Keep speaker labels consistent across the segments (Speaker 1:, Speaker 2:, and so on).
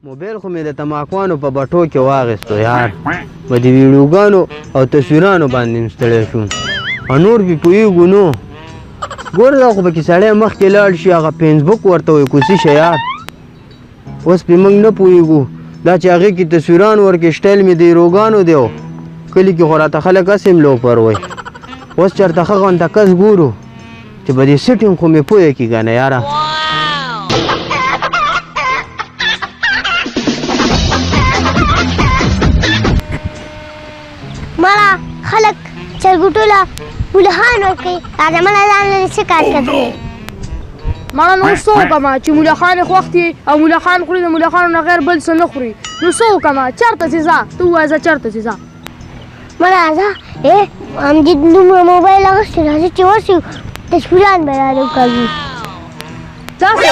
Speaker 1: موبایل خو مې د تماکوانو په بټو کې واغېستو یار په دې ویډیوګانو او تصویرانو باندې مې ستړی شوم او نور پې پوهېږو نو ګوره دا خو پکې سړی مخکې لاړ شي هغه فیسبوک ورته وایي کوسي شه یار اوس پې موږ نه پوهېږو دا چې هغې کې تصویران ورکې سټایل مې د هیروګانو دی او کلي کې خو راته خلک هسې هم لوپر وایي اوس چېرته ښه غونته کس ګورو چې په دې سیټینګ خو مې پوهه کړي که نه یاره
Speaker 2: مړه خلک چرګوټو له مولهان ورکوي راځه مړه ځان له څه کار کوي
Speaker 3: مړه نو څه وکړمه چې مولخان یې خوښ دي او مولخان خوري د مولخانو نه غیر بل څه نه خوري نو څه وکړمه چېرته چې ځه ته ووایه زه چېرته چې ځه
Speaker 2: مړه ځه همدې دومره موبایل اخیستی راځه چې ورسو تصویران به راله کوي
Speaker 3: داسې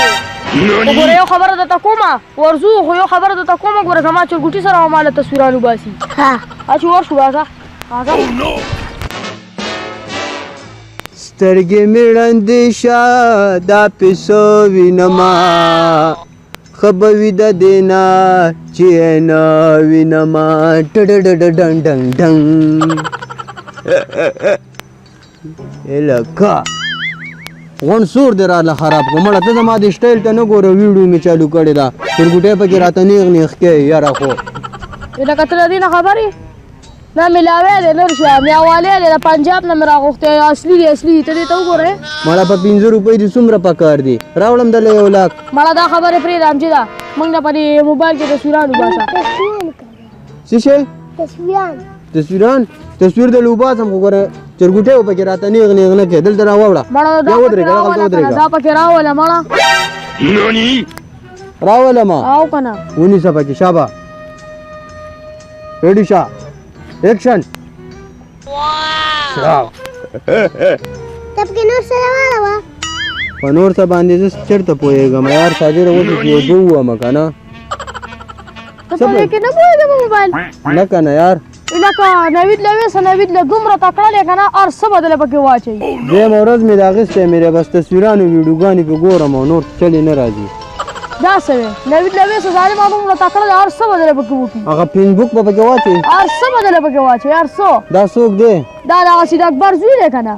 Speaker 3: خو ګوره یو خبره درته کومه ورځو خو یو خبره درته کومه ګوره زما چرګوټي سره به ما له تصویران وباسي
Speaker 2: ها
Speaker 3: چې ورشو راځه
Speaker 1: سترګې مې ړندې شه دا پیسو وینما ښه به وي د دې نه چې نه وینما ټډډډډنګ ډنګ ډنګ لکه غون سور دی راله خراب کړو مړه ته زما د سټایل ته نه ګوره ویډیو مې چالو کړې ده چرګوټی پکې راته نیغ نیغ کوي یاره خو
Speaker 3: لکه ته د دې نه خبرې نه ملاوی دی نور شه میاوالی دی د پنجاب نه مې راغوښتی اصلي دی اصلي دی ته دې ته وګورې
Speaker 1: مړه په 500 روپۍ دې څومره پکار دي راوړم دله 1 لاک
Speaker 3: مړه دا خبرې پرېږده همجده موږ نه په دې موبایل کې تصویران وباسه
Speaker 1: څه شی
Speaker 2: تصویران
Speaker 1: تصویر د لوباسم خو ګوره چرګوټی و پکې راته نیغ نیغ نه کوي دلته راوړه
Speaker 3: مړه دا پکې راوله مړه
Speaker 1: راولما
Speaker 3: او که نه
Speaker 1: ونیسه پکې شابه ریډي شه ایکشن
Speaker 2: ته پکې نور سره واړوه
Speaker 1: په نور څه باندې زه چېرته پوهېږم یار صادره اوس چې یو دوه ومه که نه
Speaker 3: ته په دې کې نه پوهېږې په موبایل
Speaker 1: نه که نه یار
Speaker 3: لکه نوید له ویسه نوید له دومره تکړه دی که نه هر څه به دله پکې واچوي
Speaker 1: درېیمه ورځ مې د اخیستی مې دی بس تصویرانو ویډیوګانې پې ګورم او نور چلې نه راځي
Speaker 3: داسې وی نوید له ویسه ظالمه دومره تکړه دی هر څه به دله پکې وکړي
Speaker 1: هغه فیسبوک به پکې واچوي
Speaker 3: هر څه به دله پکې واچوي هر څه
Speaker 1: دا څوک دی
Speaker 3: دا دغه سید اکبر زوی دی که نه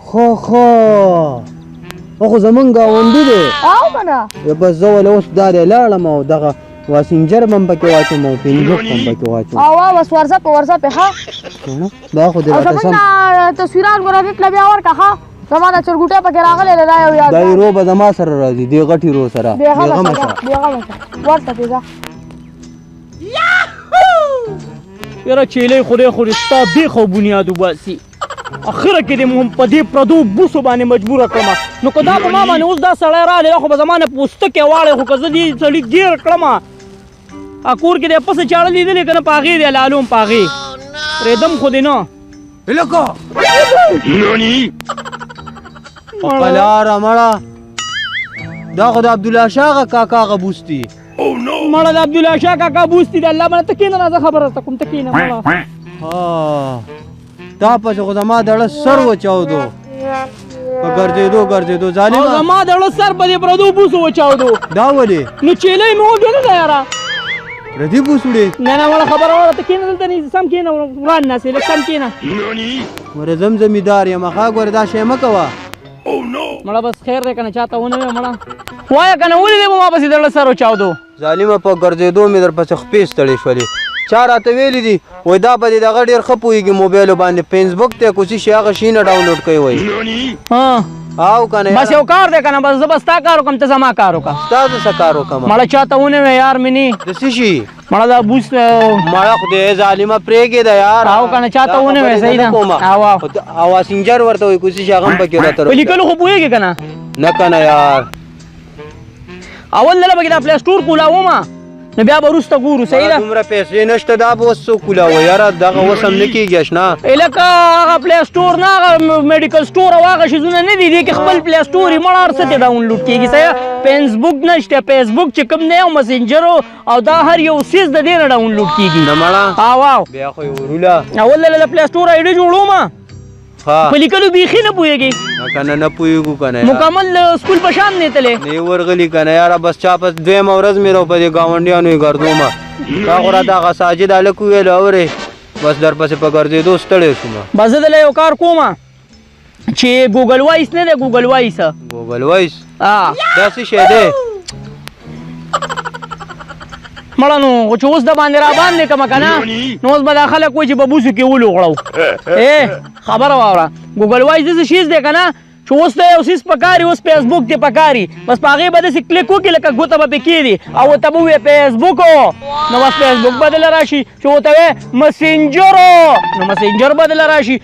Speaker 1: خو خو زمونږ ګاونډي دی
Speaker 3: او که نه
Speaker 1: بس زه ولې اوس دا دی لاړم او دغه واسنجر به هم پکې واچوم او فیسبوک به هم پکې واچوم
Speaker 3: او بس ورځه په ورځه پې ښه
Speaker 1: دا خو دې
Speaker 3: او
Speaker 1: راته
Speaker 3: زمونږ
Speaker 1: سم
Speaker 3: نه تصویران ګوره نیټ له بیا ورکړه ښه زما دا چرګوټی پکې راغلی دی دا یو یاد
Speaker 1: دا ایرو به زما سره راځي دې غټې رو سره
Speaker 3: بېغمه شه ورته پې ځه
Speaker 4: یاره چیلې خورې خورې ستا بیخ او بنیاد وباسي اخره کې دې هم په دې پردو بوسو باندې مجبوره کړمه نو که دا په ما باندې اوس دا سړی راغلی دا خو به زما نه پوستکی واړی خو که زه دې سړي ګیر کړمه کور کې دې پسه چاړه لیدلې که نه په هغې دی لالوم په هغې پرېږدم خو دې نه
Speaker 1: لکه پلاره مړه دا خو د عبدالله شاه هغه کاکا هغه بوس دي
Speaker 4: مړه د عبدالله شاه کاکا بوس دي د الله باندې ته کښېنه راځه خبره درته کوم ته کښېنه مړه
Speaker 1: دا پسې خو زما دړه سر وچاودو په ګرځېدو ظالمه
Speaker 4: زما دړه سر په دې پردو بوسو وچاودو
Speaker 1: دا ولې
Speaker 4: نو چیلې مې وګڼله ده یاره
Speaker 1: پردي بوس وړې
Speaker 4: نه مړه خبره وړه ته کښېنه دلته نه سم کښېنه وران ناسې لږ سم کښېنه
Speaker 1: ورې زم زمیدار یم ښه ګوره دا شی مه کوه
Speaker 4: مړه بس خیر دی که نه چاته ونه وی مړه وایه که نه ولې دی به ما پسې دړه سر وچاودو
Speaker 1: ظالمه په ګرځېدو مې در پسې خپې ستړې شولې چا راته ویلي دي وایي دا به دې دغه ډېر ښه پوهېږي موبایلو باندې فیسبوک ته کوشش شي هغه شي نه ډاونلوډ کوي وایي او که نه
Speaker 4: بس یو کار دی که نه بس زه به ستا کار وکړم ته زما کار وکړه
Speaker 1: ستا د څه کار وکړم
Speaker 4: مړه چاته ونه وی یار مینې
Speaker 1: د څه شي
Speaker 4: مړه دا بوس
Speaker 1: مړه خدای ظالمه پرېږدې ده یار
Speaker 4: او که نه چاته ونه وی صحیح ده
Speaker 1: او واسنجر ورته وایي کوشش هغه هم پکې راته
Speaker 4: په لیکلو خو پوهېږې که نه
Speaker 1: نه که نه یار
Speaker 4: اول دله پکې دا پلی سټور کولاومه نو بیا به وروسته ګورو صحیح ده
Speaker 1: دومره پیسې نشته دا به اوس څوک کولاوه یاره دغه اوس هم نه کېږي اشنا
Speaker 4: لکه هغه پلی سټور نه هغه میډیکل سټور او هغه شیزونه نه دي دې کې خپل پلی سټور یې مړه هر څه ته ډاونلوډ کېږي صحیح فیسبوک نشته فیسبوک چې کوم دی او مسنجر او دا هر یو څیز د دې نه ډاونلوډ کېږي
Speaker 1: نه مړه
Speaker 4: او
Speaker 1: بیا خو یې وروله
Speaker 4: اول دله د پلی سټور آی ډي جوړومه
Speaker 1: ها
Speaker 4: په لیکلو بیخي نه پوهېږي
Speaker 1: کنه نه پوهېږو کنه
Speaker 4: مکمل سکول په شان نه تللی
Speaker 1: نه ورغلی کنه یاره بس چا په دویمه ورځ مې راو په دې ګاونډیانو یې ګرځومه تا خو راته هغه ساجد هلک وویل اورې بس درپسې په ګرځېدو ستړی شوم
Speaker 4: بس زه دله یو کار کوم چې ګوګل وایس نه دی ګوګل وایس
Speaker 1: ګوګل وایس
Speaker 4: دا
Speaker 1: څه شی دی
Speaker 4: مړه نو خو چې اوس د باندې را باندې کړمه که نه نو اوس به دا خلک وایي چې ببوسو کې ولوغړو خبره واوره ګوګل وایس داسې شیز دی که نه چې اوس ته یو څیز پکاري اوس فیسبوک دی پکاري بس په هغې به داسې کلیک وکړي لکه ګوته به پې کېږي او ورته به ووایې فیسبوک نو بس فیسبوک به دله راشي چې ورته وایې مسینجرو نو مسینجر به دله راشي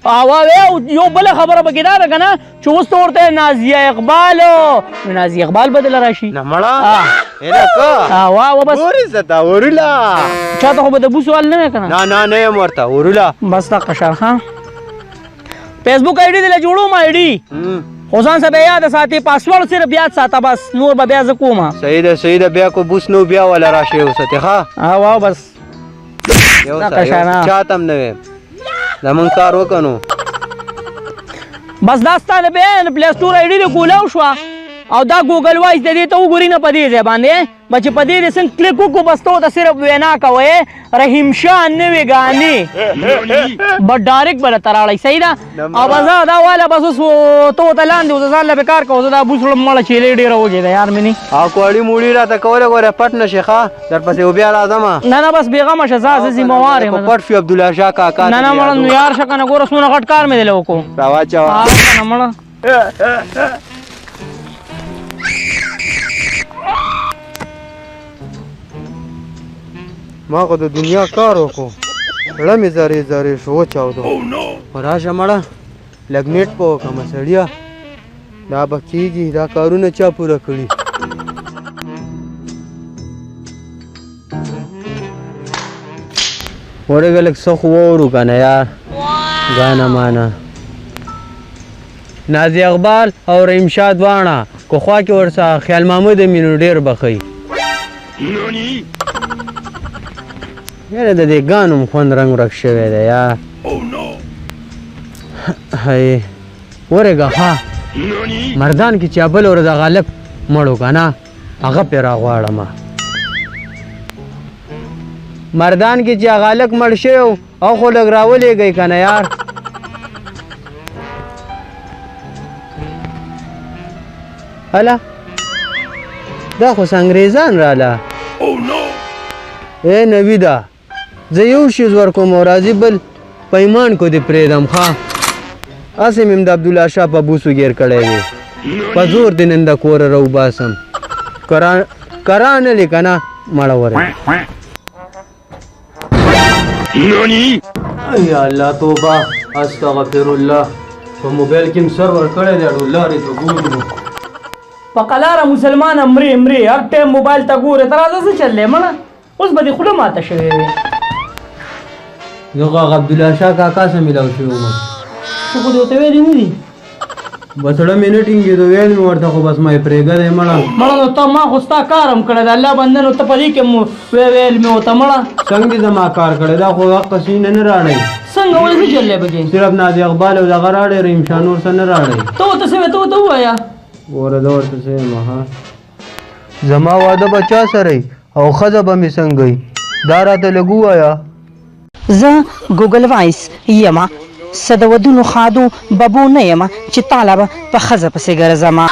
Speaker 4: او یو بله خبره پکې دا ده که نه چې اوس ته ورته نازیه اقبال نو نازیه اقبال به دله راشي
Speaker 1: نه مړه
Speaker 4: وا بس
Speaker 1: ورې زه تا ورله
Speaker 4: چاته خو به د بوسو حال نه وی که نه
Speaker 1: نه یم ورته ورله
Speaker 4: بس دقه شان ښه فیسبوک آی ډي دله جوړوم آی ډي خو ځان سه به یاد ساتي پاسورډ صرف یاد ساته بس نور به بیا زه کومه
Speaker 1: صحیح ده بیا کو بوس نو بیا ولا راشي وسته ښه
Speaker 4: وا بس
Speaker 1: یو چاته هم نه ویم زمونږ کار وکنو
Speaker 4: بس دا ستا د بیا پلی سټور آی ډي دې کولاو شوه او دا ګوګل وایس د دې ته وګوري نه په دې ځای باندې به چې په دې دې څنګه کلیک وکړو بس ته ورته صرف وینا کوئ رحیم شاه نوې ګانې بس ډایرکټ به درته راړئ صحیح ده او بس دا واله بس اوس ته ورته لاندې اوس ځان له به کار کوو زه دا بوس وړم مړه چیلې ډېره وږې ده یار مې نه
Speaker 1: او کوړي موړي راته کولی ګوره پټ نه شي ښه درپسې بیا راځمه
Speaker 4: نه بس بېغمه شه زه ذمهوار یم
Speaker 1: پټ شو عبدالله شاه کاکا
Speaker 4: نه مړه نو یار شه که نه ګوره څومره غټ کار مې دله وکړو
Speaker 1: راواچوه
Speaker 4: نه مړه
Speaker 1: ما خو د دنیا کار وکړو زړه مې زارې شو وچاودو خو راشه مړه لږ نیټ په وکړمه سړیه دا به کېږي دا کارونه چا پوره کړي ورېږه لږ څه خو واورو که نه یار ګانه مانه نازي اقبال او رحیم شاه دواړه که خوا کې ورڅخه خیال محمود مې نو ډېر بښئ یاره د دې ګانو خوند رنګ ورک شوی دی یار هی ورېږه ښه مردان کې چې بل ورځ غالب مړو که نه هغه پې راغواړمه مردان کې چې غالک مړ شوی او خو لږ راولېږئ که نه یار هله دا خو انګریزان راله ای نویده زه یو شیز ورکوم او راځي بل پیمان کو دې پرېږدم ښه هسې مې د عبدالله شاه په بوسو ګیر کړی وي په زور دې نن د کوره راوباسم کرا نه لې که نه مړه ورې یا الله توبه استغفر الله په موبایل کې م سرور کړی دی اډو لارې ته ګورو
Speaker 4: په قلاره مسلمان مرې هر ټایم موبایل ته ګورې ته راځه څه چل دی مړه اوس به دې خوله ماته شوې وې
Speaker 1: زه خو هغه عبدالله شاه کاکا سره میلاو شوی وم
Speaker 4: څه خو دې ورته ویلي نه دي
Speaker 1: بس زړه مې نه ټینګېدو ویل مې ورته خو بس ما یې پرېږده دی مړه
Speaker 4: نو ته ما خو ستا کار هم کړی دی الله بنده نو ته په دې کې ویل مې ورته مړه
Speaker 1: څنګه دې زما کار کړی دا خو حق سینه نه راړئ
Speaker 4: څنګه ولې څه چل دی پکې
Speaker 1: صرف نازي اقبال او دغه راړئ رحیم شاه نور څه نه راړئ
Speaker 4: ته ورته څه وې ته ورته ووایه
Speaker 1: ګوره زه ورته څه یم ها زما واده به چا سره او ښځه به مې څنګه وي دا راته لږ ووایه
Speaker 5: زه ګوګل وایس یم څه د ودونو ښادو ببو نه یم چې طالبه په ښځه پسې ګرځمه